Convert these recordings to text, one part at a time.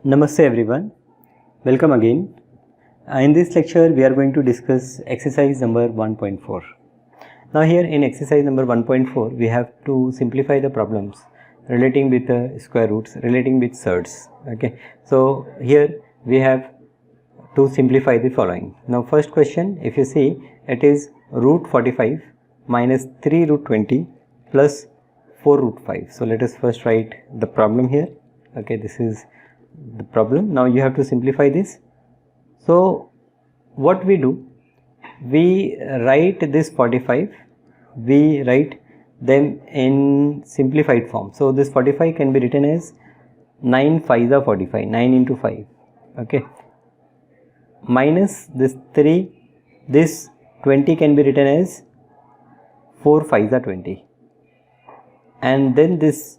Namaste everyone, welcome again. In this lecture we are going to discuss exercise number 1.4. Now here in exercise number 1.4 we have to simplify the problems relating with the square roots, relating with surds. Okay, so here we have to simplify the following. Now first question, if you see, it is root 45 minus 3 root 20 plus 4 root 5. So let us first write the problem here. Okay, this is the problem. Now you have to simplify this. So what we do, we write this 45, we write them in simplified form. So this 45 can be written as 9 5s are 45, 9 into 5. Okay, minus this 3, this 20 can be written as 4 5s are 20, and then this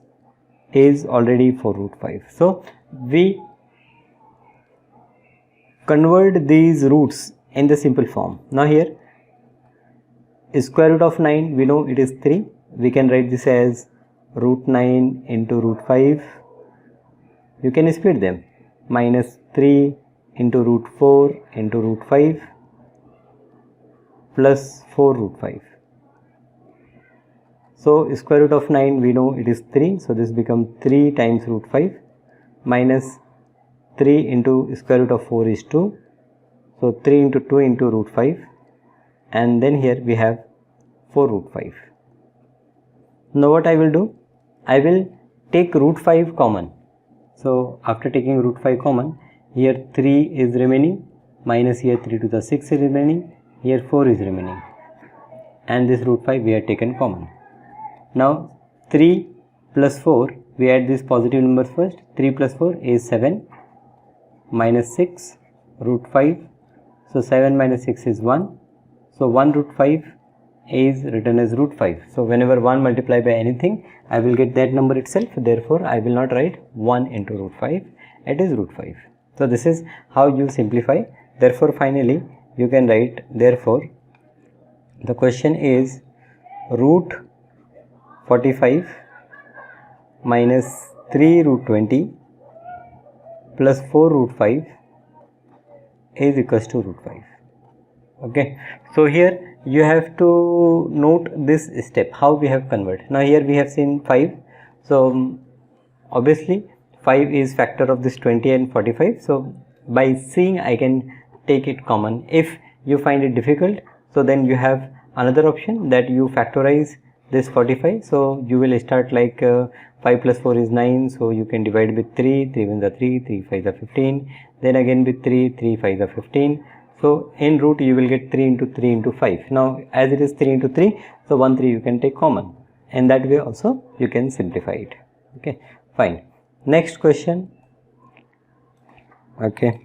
is already 4 root 5. So we convert these roots in the simple form. Now here square root of 9, we know it is 3. We can write this as root 9 into root 5. You can split them, minus 3 into root 4 into root 5 plus 4 root 5. So square root of 9, we know it is 3. So this becomes 3 times root 5 minus 3 into square root of 4 is 2. So 3 into 2 into root 5, and then here we have 4 root 5. Now what I will do, I will take root 5 common. So after taking root 5 common, here 3 is remaining, minus here 3 to the 6 is remaining, here 4 is remaining, and this root 5 we have taken common. Now 3 plus 4, we add these positive numbers first. 3 plus 4 is 7, minus 6 root 5. So 7 minus 6 is 1. So 1 root 5 is written as root 5. So whenever 1 multiply by anything, I will get that number itself. Therefore I will not write 1 into root 5, it is root 5. So this is how you simplify. Therefore finally you can write, therefore the question is root 45 minus 3 root 20 plus 4 root 5 is equals to root 5. Okay, so here you have to note this step, how we have converted. Now here we have seen 5. So obviously 5 is factor of this 20 and 45. So by seeing, I can take it common. If you find it difficult, so then you have another option that you factorize this 45. So you will start like 5 plus 4 is 9. So you can divide with 3, 3 1s are 3, 3 5s are 15. Then again with 3, 3 5s are 15. So in root you will get 3 into 3 into 5. Now as it is 3 into 3, so 1 3 you can take common, and that way also you can simplify it. Okay, fine. Next question. Okay,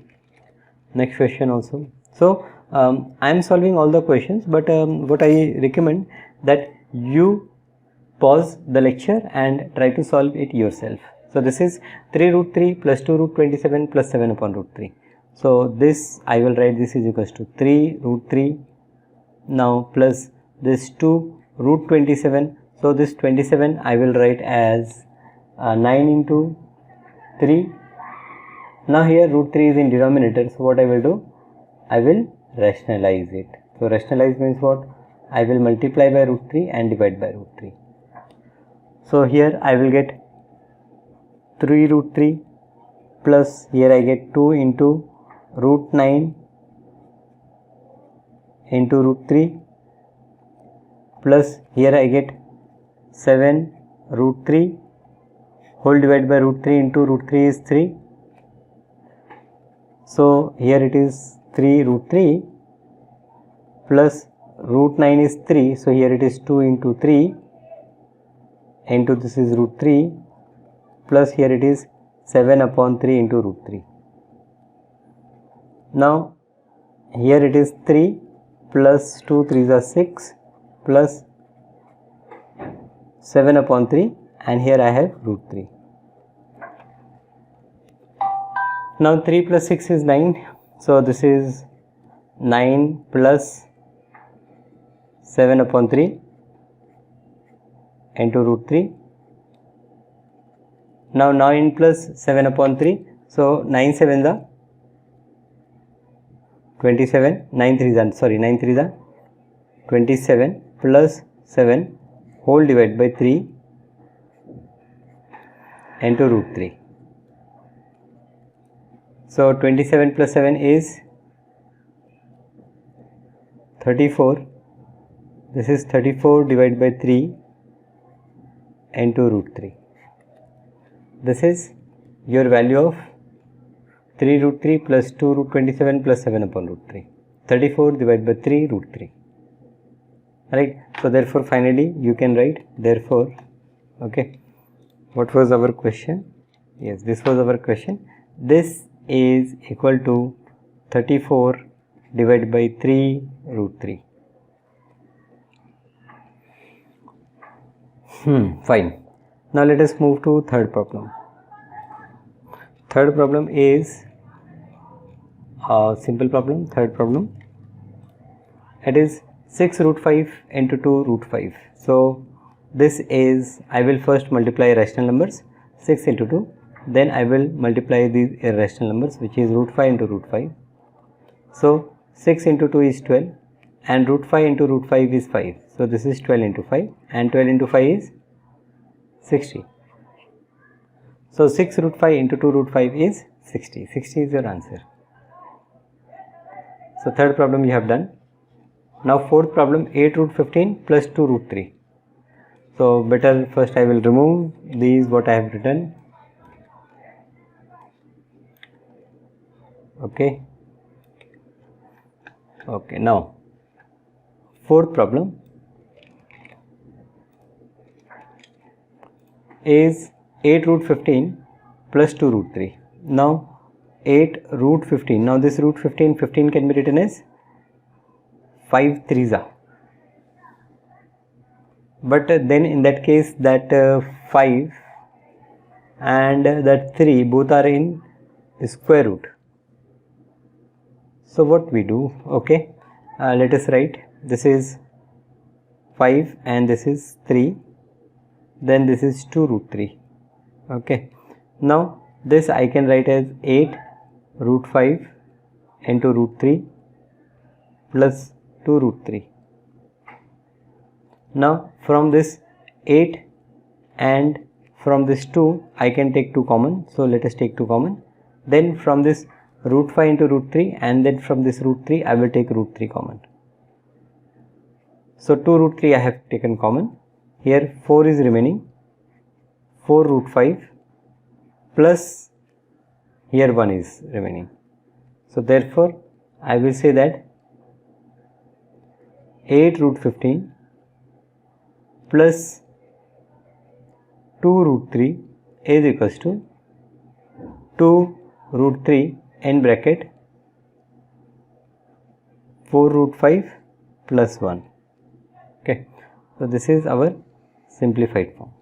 next question also. So I am solving all the questions, but what I recommend that you pause the lecture and try to solve it yourself. So this is 3 root 3 plus 2 root 27 plus 7 upon root 3. So this I will write, this is equals to 3 root 3 now plus this 2 root 27. So this 27 I will write as 9 into 3. Now here root 3 is in denominator. So what I will do, I will rationalize it. So rationalize means what? I will multiply by root 3 and divide by root 3. So here I will get 3 root 3 plus here I get 2 into root 9 into root 3 plus here I get 7 root 3 whole divided by root 3 into root 3 is 3. So here it is 3 root 3 plus root 9 is 3. So here it is 2 into 3 into this is root 3 plus here it is 7 upon 3 into root 3. Now here it is 3 plus 2 3s are 6 plus 7 upon 3, and here I have root 3. Now 3 plus 6 is 9. So this is 9 plus 7 upon 3 into root 3. Now 9 plus 7 upon 3, So 9 7 the 27, 9 3 the, sorry, 9 3 the 27 plus 7 whole divided by 3 into root 3. So 27 plus 7 is 34. This is 34 divided by 3 into root 3. This is your value of 3 root 3 plus 2 root 27 plus 7 upon root 3. 34 divided by 3 root 3. Right. So therefore finally you can write therefore, okay, what was our question? Yes, this was our question. This is equal to 34 divided by 3 root 3. Fine. Now let us move to third problem. Third problem is a simple problem. Third problem, it is 6 root 5 into 2 root 5. So this is, I will first multiply rational numbers, 6 into 2, then I will multiply these irrational numbers, which is root 5 into root 5. So 6 into 2 is 12 and root 5 into root 5 is 5. So this is 12 into 5 and 12 into 5 is 60. So 6 root 5 into 2 root 5 is 60. 60 is your answer. So third problem you have done. Now fourth problem, 8 root 15 plus 2 root 3. So better first I will remove these what I have written. Okay. Okay, now fourth problem is 8 root 15 plus 2 root 3. Now 8 root 15. Now this root 15 can be written as 5 3s are. But then in that case that 5 and that 3 both are in square root. So what we do, okay, let us write, this is 5 and this is 3, then this is 2 root 3. Okay, now this I can write as 8 root 5 into root 3 plus 2 root 3. Now from this 8 and from this 2 I can take 2 common, so let us take 2 common. Then from this root 5 into root 3 and then from this root 3 I will take root 3 common. So 2 root 3 I have taken common. Here 4 is remaining, 4 root 5 plus here 1 is remaining. So therefore I will say that 8 root 15 plus 2 root 3 is equals to 2 root 3 in bracket 4 root 5 plus 1. Okay, so this is our simplified form.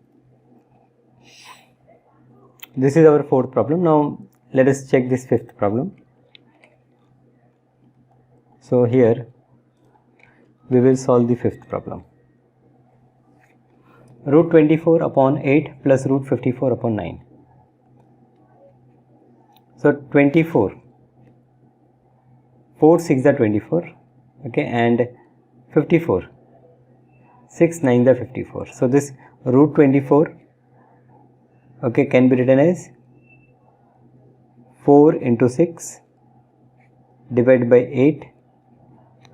This is our fourth problem. Now let us check this fifth problem. So here we will solve the fifth problem. Root 24 upon 8 plus root 54 upon 9. So 24, 4 6 are 24, okay, and 54, 6 9 are 54. So this root 24, okay, can be written as 4 into 6 divided by 8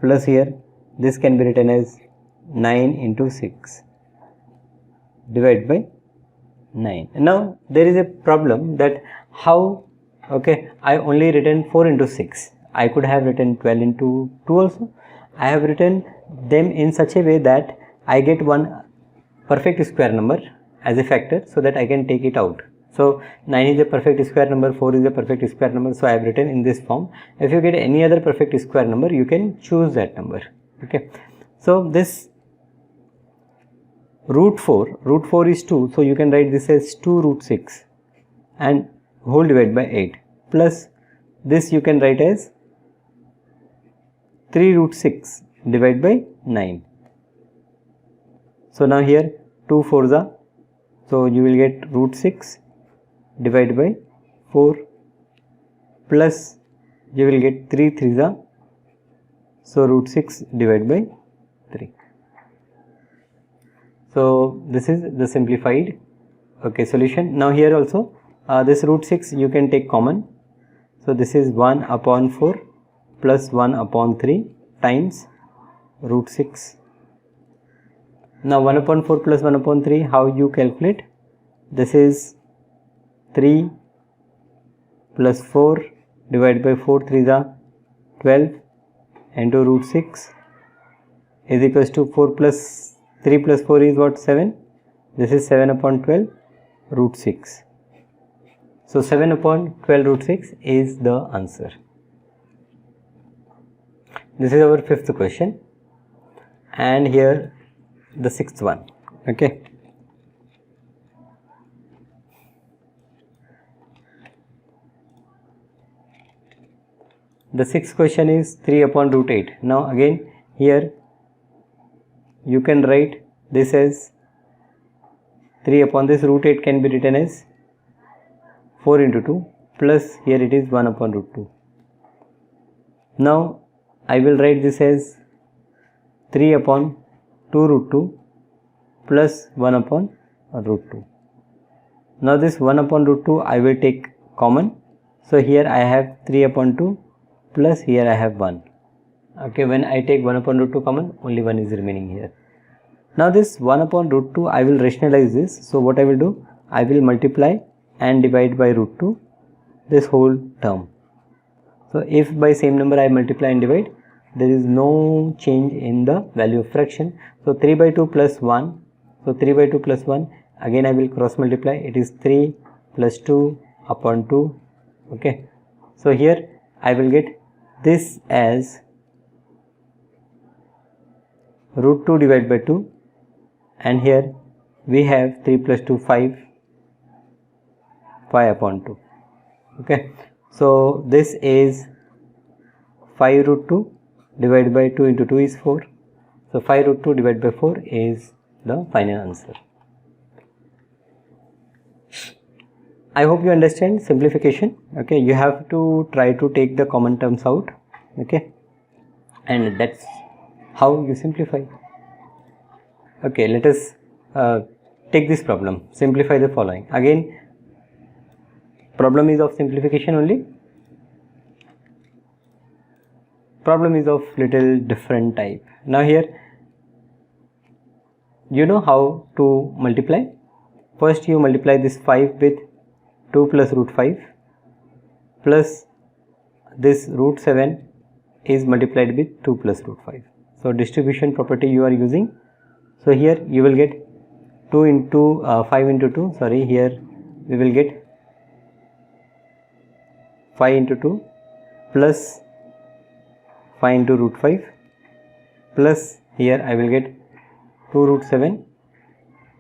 plus here this can be written as 9 into 6 divided by 9. Now there is a problem that how, okay, I only written 4 into 6. I could have written 12 into 2 also. I have written them in such a way that I get one perfect square number as a factor so that I can take it out. So 9 is a perfect square number, 4 is a perfect square number, so I have written in this form. If you get any other perfect square number, you can choose that number. Okay, so this root 4 is 2, so you can write this as 2 root 6 and whole divided by 8 plus this you can write as 3 root 6 divided by 9. So now here 2 4s are, so you will get root 6 divided by 4 plus you will get 3 3s are, so root 6 divided by 3. So this is the simplified solution. Now here also this root 6 you can take common, so this is 1 upon 4 plus 1 upon 3 times root 6. Now 1 upon 4 plus 1 upon 3, how you calculate? This is 3 plus 4 divided by 4 3s are 12 into root 6 is equals to 4 plus 3 plus 4 is what? 7. This is 7 upon 12 root 6. So 7 upon 12 root 6 is the answer. This is our fifth question, and here the sixth one. Okay. The sixth question is 3 upon root 8. Now again here you can write this as 3 upon this root 8 can be written as 4 into 2 plus here it is 1 upon root 2. Now I will write this as 3 upon 2 root 2 plus 1 upon root 2. Now this 1 upon root 2 I will take common. So here I have 3 upon 2 plus here I have 1. Okay, when I take 1 upon root 2 common, only 1 is remaining here. Now this 1 upon root 2 I will rationalize this. So what I will do? I will multiply and divide by root 2 this whole term. So if by same number I multiply and divide, there is no change in the value of fraction. So 3 by 2 plus 1. So 3 by 2 plus 1. Again I will cross multiply. It is 3 plus 2 upon 2. Okay. So here I will get this as root 2 divided by 2, and here we have 3 plus 2 5 upon 2. Okay. So this is 5 root 2 divided by 2 into 2 is 4. So 5 root 2 divided by 4 is the final answer. I hope you understand simplification. Okay, you have to try to take the common terms out. Okay, and that's how you simplify. Okay, let us take this problem. Simplify the following. Again, problem is of simplification only. Problem is of little different type. Now here, you know how to multiply. First you multiply this 5 with 2 plus root 5 plus this root 7 is multiplied with 2 plus root 5. So distribution property you are using. So here you will get 2 into 5 into 2, sorry, here we will get 5 into 2 plus 5 into root 5 plus here I will get 2 root 7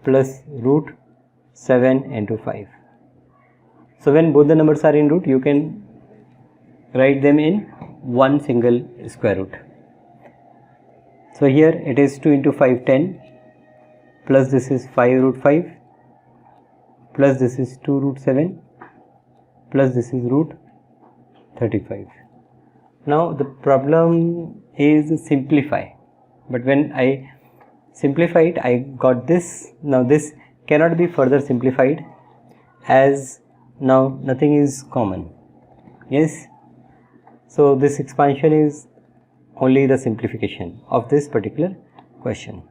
plus root 7 into 5. So when both the numbers are in root, you can write them in one single square root. So here it is 2 into 5 10 plus this is 5 root 5 plus this is 2 root 7 plus this is root 35. Now the problem is simplify, but when I simplify it I got this. Now this cannot be further simplified as now nothing is common. Yes, so this expansion is only the simplification of this particular question.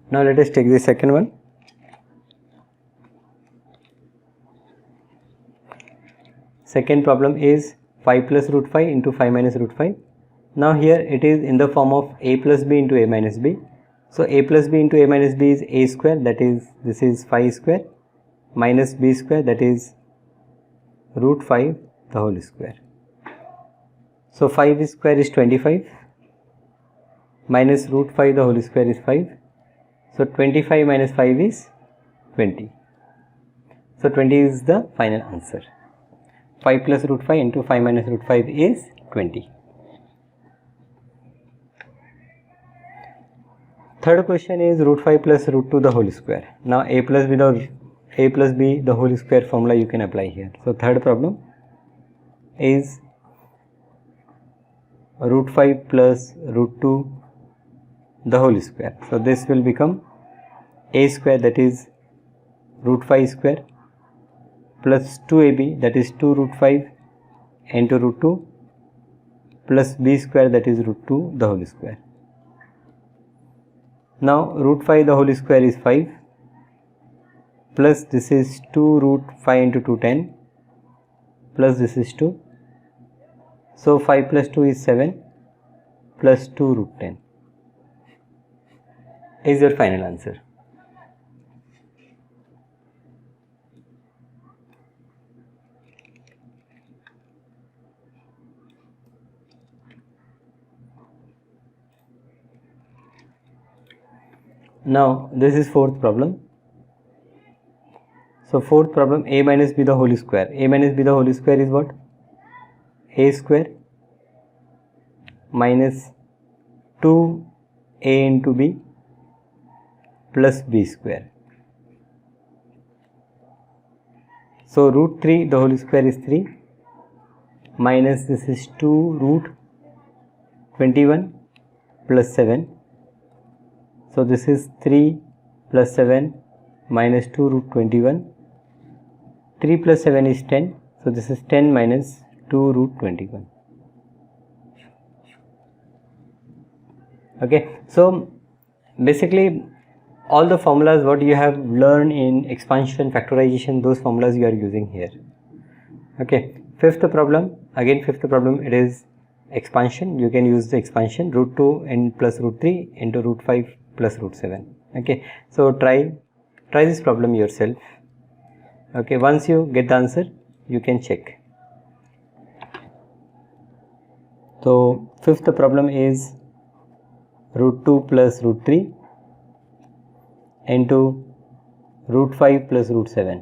Now let us take the second one. Second problem is 5 plus root 5 into 5 minus root 5. Now here it is in the form of a plus b into a minus b. So a plus b into a minus b is a square, that is this is 5 square, minus b square, that is root 5 the whole square. So 5 square is 25 minus root 5 the whole square is 5. So 25 minus 5 is 20. So 20 is the final answer. 5 plus root 5 into 5 minus root 5 is 20. Third question is root 5 plus root 2 the whole square. Now a plus b the whole square formula you can apply here. So third problem, is root 5 plus root 2 the whole square. So this will become a square, that is root 5 square, plus 2ab, that is 2 root 5 into root 2, plus b square, that is root 2 the whole square. Now root 5 the whole square is 5, plus this is 2 root 5 into 2, 10, plus this is 2. So 5 plus 2 is 7, plus 2 root 10 is your final answer. Now this is fourth problem. So fourth problem, a minus b the whole square. A minus b the whole square is what? A square minus 2a into b plus b square. So root 3 the whole square is 3 minus this is 2 root 21 plus 7. So this is 3 plus 7 minus 2 root 21. 3 plus 7 is 10. So this is 10 minus 2 root 21. Okay. So basically all the formulas what you have learned in expansion, factorization, those formulas you are using here. Okay. Fifth problem, again fifth problem, it is expansion. You can use the expansion, root 2 and plus root 3 into root 5 plus root 7. Okay. So try this problem yourself. Okay. Once you get the answer, you can check. So fifth problem is root 2 plus root 3 into root 5 plus root 7.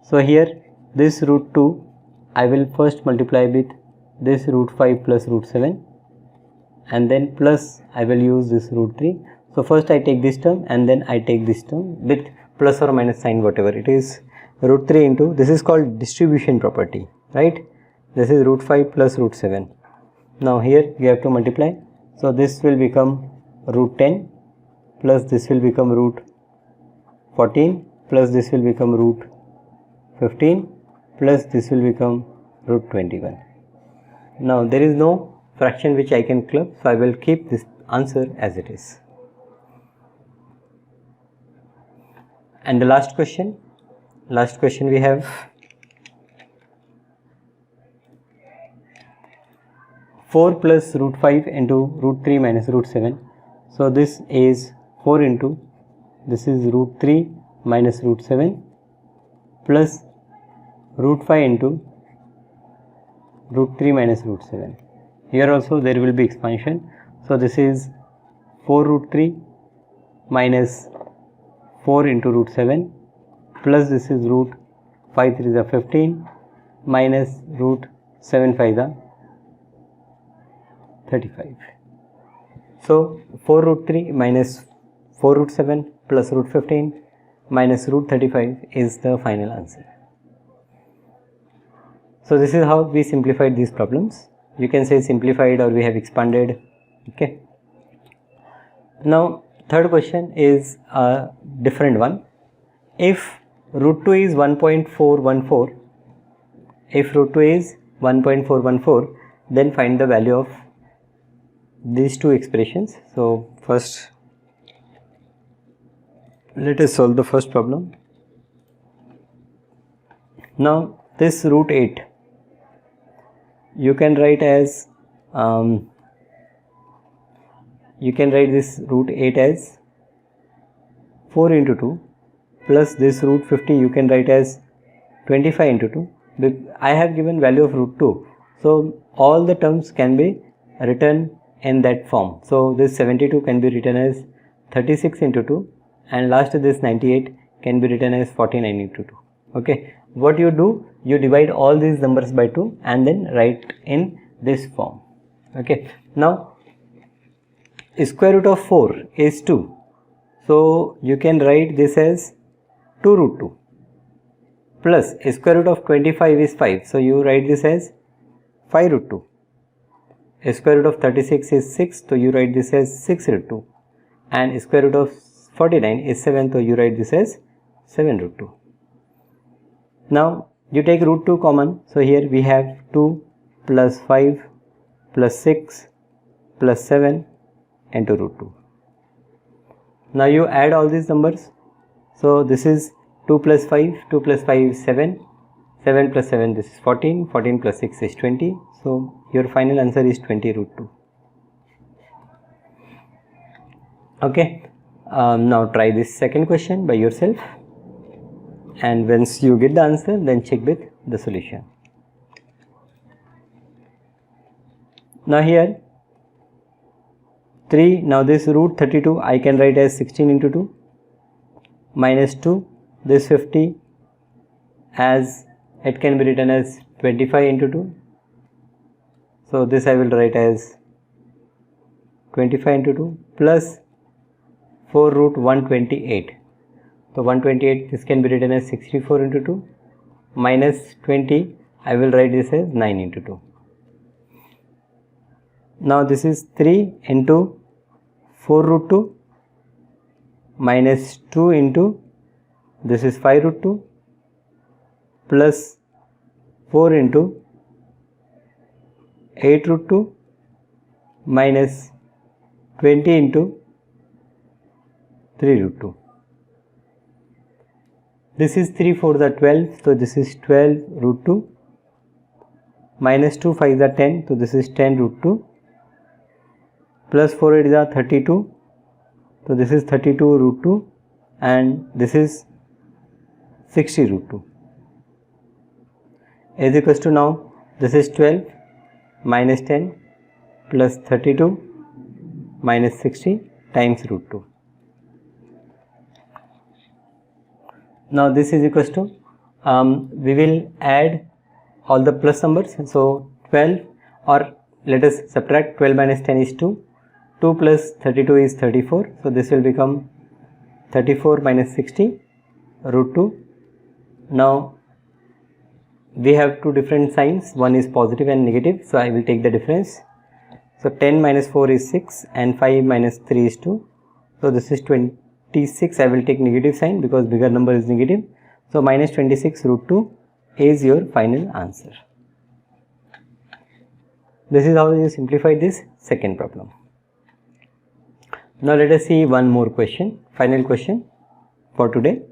So here this root 2 I will first multiply with this root 5 plus root 7, and then plus I will use this root 3. So first I take this term and then I take this term with plus or minus sign, whatever it is. Root 3 into, this is called distribution property, right? This is root 5 plus root 7. Now here you have to multiply. So this will become root 10 plus this will become root 14 plus this will become root 15 plus this will become root 21. Now there is no fraction which I can club, so I will keep this answer as it is. And the last question we have four plus root 5 into root 3 minus root 7. So this is 4 into, this is root 3 minus root 7 plus root 5 into root 3 minus root 7. Here also there will be expansion. So this is 4 root 3 minus 4 into root 7 plus this is root 5 3 is 15 minus root 7 5 is 35. So 4 root 3 minus 4 root 7 plus root 15 minus root 35 is the final answer. So this is how we simplified these problems. You can say simplified or we have expanded. Okay. Now third question is a different one. If root 2 is 1.414, if root 2 is 1.414, then find the value of these two expressions. So first let us solve the first problem. Now this root 8 you can write as you can write this root 8 as 4 into 2 plus this root 50 you can write as 25 into 2. I have given value of root 2, so all the terms can be written in that form. So this 72 can be written as 36 into 2 and last this 98 can be written as 49 into 2. Okay, what you do, you divide all these numbers by 2 and then write in this form. Okay, now square root of 4 is 2, so you can write this as 2 root 2. plus square root of 25 is 5. So you write this as 5 root 2. Square root of 36 is 6. So you write this as 6 root 2. And square root of 49 is 7. So you write this as 7 root 2. Now you take root 2 common. So here we have 2 plus 5 plus 6 plus 7 into root 2. Now you add all these numbers. So this is 2 plus 5, 2 plus 5 is 7, 7 plus 7 this is 14, 14 plus 6 is 20. So your final answer is 20 root 2. Okay, now try this second question by yourself, and once you get the answer, then check with the solution. Now here 3, now this root 32 I can write as 16 into 2 minus 2, this 50 as it can be written as 25 into 2. So this I will write as 25 into 2 plus 4 root 128. So 128 this can be written as 64 into 2 minus 20 I will write this as 9 into 2. Now this is 3 into 4 root 2 minus 2 into this is 5 root 2 plus 4 into 8 root 2 minus 20 into 3 root 2. This is 3 4 the 12, so this is 12 root 2 minus 2 5 the 10, so this is 10 root 2 plus 4 8 is 32, so this is 32 root 2 and this is 60 root 2 is equals to, now this is 12 minus 10 plus 32 minus 60 times root 2. Now this is equals to, we will add all the plus numbers, so 12, or let us subtract 12 minus 10 is 2, 2 plus 32 is 34, so this will become 34 minus 60 root 2. Now we have two different signs, one is positive and negative, so I will take the difference. So 10 minus 4 is 6 and 5 minus 3 is 2, so this is 26, I will take negative sign because bigger number is negative, so minus 26 root 2 is your final answer. This is how you simplify this second problem. Now let us see one more question, final question for today.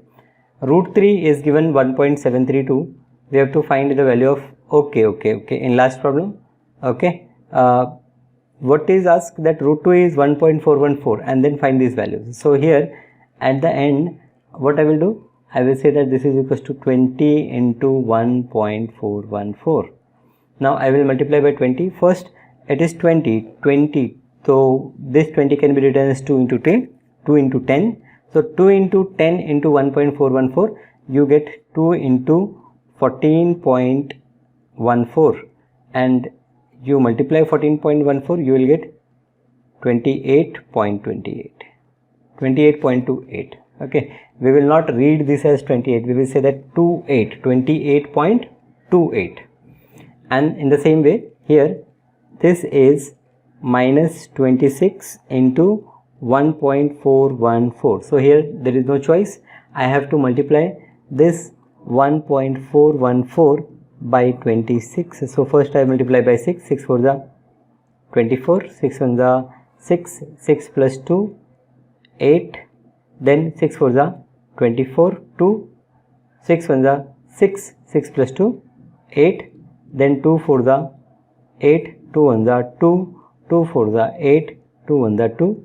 Root 3 is given 1.732. We have to find the value of okay in last problem. Okay, what is asked that root 2 is 1.414 and then find these values. So here at the end what I will do, I will say that this is equals to 20 into 1.414. Now I will multiply by 20. First it is 20, so this 20 can be written as 2 into 10, 2 into 10. So 2 into 10 into 1.414, you get 2 into 14.14, and you multiply 14.14, you will get 28.28. Okay, we will not read this as 28, we will say that 28.28. And in the same way here this is minus 26 into 1.414. So here there is no choice, I have to multiply this 1.414 by 26. So first I multiply by 6, 6 for the 24, 6 on the 6, 6 plus 2, 8, then 6 for the 24, 2, 6 on the 6, 6 plus 2, 8, then 2 for the 8, 2 on the 2, 2 for the 8, 2 on the 2,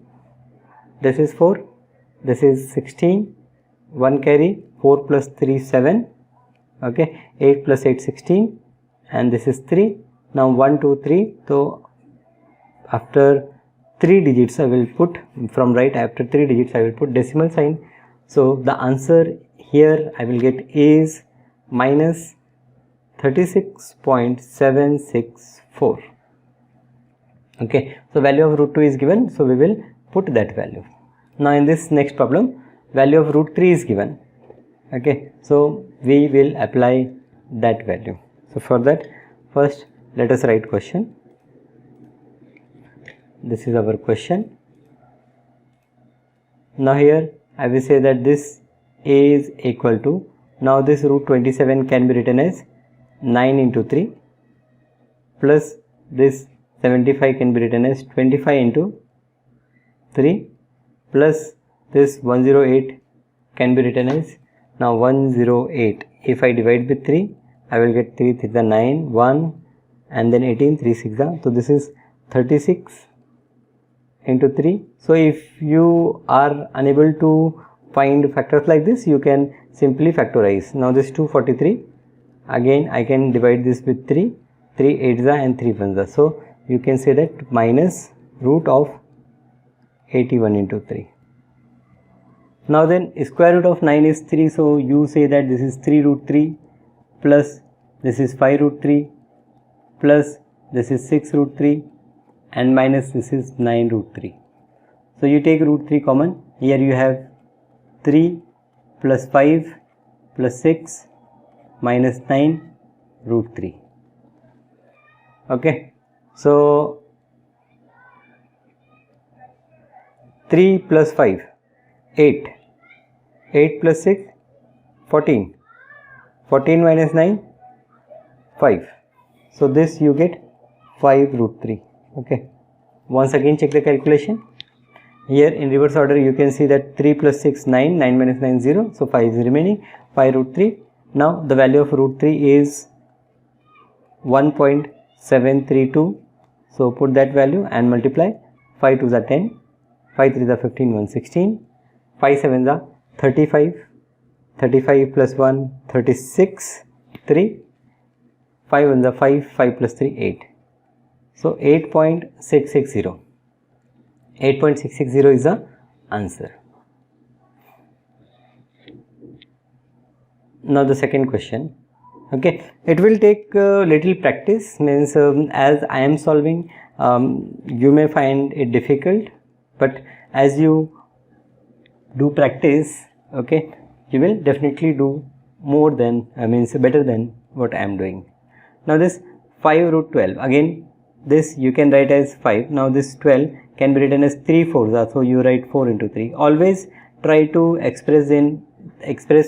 this is 4, this is 16, 1 carry, 4 plus 3 7, okay, 8 plus 8 16, and this is 3. Now 1 2 3, so after 3 digits I will put from right, after 3 digits I will put decimal sign. So the answer here I will get is minus 36.764. Okay, so value of root 2 is given, so we will put that value. Now in this next problem, value of root 3 is given, Okay, so we will apply that value. So for that, first let us write question. This is our question. Now here I will say that this A is equal to, now this root 27 can be written as 9 into 3 plus this 75 can be written as 25 into 3 plus this 108 can be written as, now 108, if I divide with 3 I will get 3 3 the 9, 1 and then 18, 3 6 the, so this is 36 into 3. So if you are unable to find factors like this, you can simply factorize. Now this 243, again I can divide this with 3, 3 8s and 3 1s. So you can say that minus root of 81 into 3. Now then square root of 9 is 3, so you say that this is 3 root 3 plus this is 5 root 3 plus this is 6 root 3 and minus this is 9 root 3. So you take root 3 common. Here you have 3 plus 5 plus 6 minus 9 root 3. Okay, so 3 plus 5, 8, 8 plus 6, 14, 14 minus 9, 5. So this you get 5 root 3. Okay, once again check the calculation. Here in reverse order you can see that 3 plus 6 9, 9 minus 9 0, so 5 is remaining, 5 root 3. Now the value of root 3 is 1.732, so put that value and multiply. 5 2s are 10, 5 3s are 15, 1 16, 5 7s are 35, 35 plus 1 36, 3, 5 1s are 5, 5 plus 3 8. So 8.660. 8.660 is the answer. Now the second question. Okay, it will take little practice, means as I am solving, you may find it difficult, but as you do practice, okay, you will definitely do more than, means better than what I am doing. Now this 5 root 12, again this you can write as 5. Now this 12 can be written as 3 4s, so you write 4 into 3. Always try to express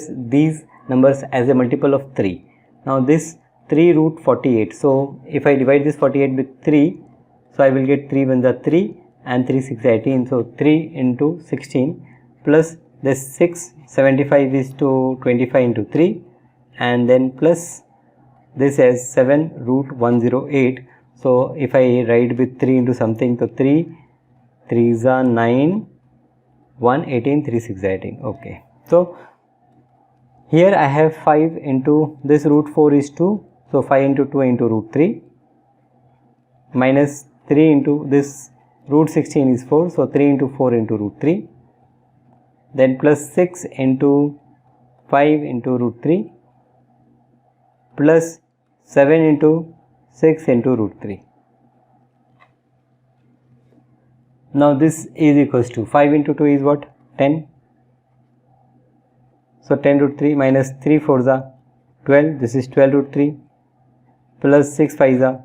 these numbers as a multiple of 3. Now this 3 root 48, so if I divide this 48 with 3, so I will get 3 1s are 3 and 3 6 18, so 3 into 16 plus this 6 75 is to 25 into 3 and then plus this as 7 root 108. So if I write with 3 into something, so 3 3s are 9, 1 18, 3 6 18. Okay, so here I have 5 into this root 4 is 2, so 5 into 2 into root 3 minus 3 into this root 16 is 4, so 3 into 4 into root 3, then plus 6 into 5 into root 3 plus 7 into 6 into root 3. Now this is equals to 5 into 2 is what? 10. So 10 root 3 minus 3 4s are 12, this is 12 root 3 plus 6 5s are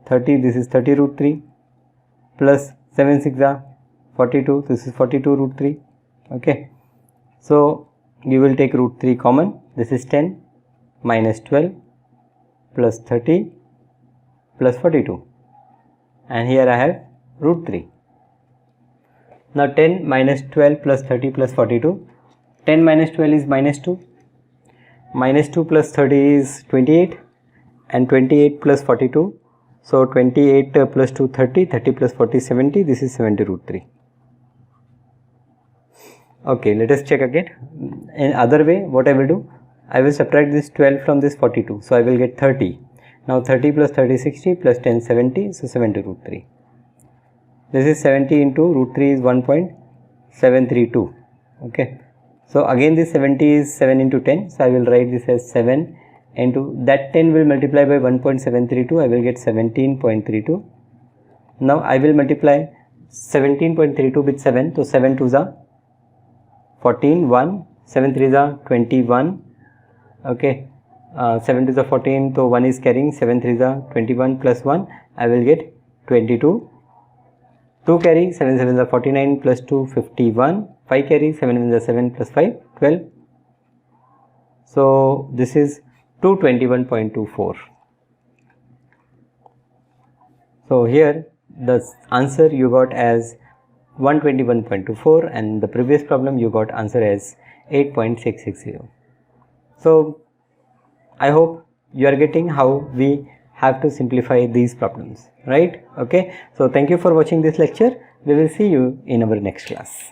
30, this is 30 root 3 plus 7 6s are 42, this is 42 root 3. Okay, so you will take root 3 common, this is 10 minus 12 plus 30 plus 42 and here I have root 3. Now 10 minus 12 plus 30 plus 42, 10 minus 12 is minus 2, minus 2 plus 30 is 28 and 28 plus 42, so 28 plus 2 30, 30 plus 40 70, this is 70 root 3. Okay, let us check again. In other way, what I will do, I will subtract this 12 from this 42, so I will get 30. Now 30 plus 30 60 plus 10 70, so 70 root 3. This is 70 into root 3 is 1.732. Okay, so again this 70 is 7 into 10, so I will write this as 7 into that 10 will multiply by 1.732, I will get 17.32. Now I will multiply 17.32 with 7, so 7 2s are 14, 1, 7 3 are 21. Okay, 7 to the 14, so 1 is carrying, 7 3 are 21 plus 1, I will get 22. 2 carry, 7 7 are 49 plus 2 51. 5 carry, 7 1 are 7 plus 5 12. So this is 221.24. So here the answer you got as 121.24 and the previous problem you got answer as 8.660. So I hope you are getting how we have to simplify these problems, right? Okay, so thank you for watching this lecture. We will see you in our next class.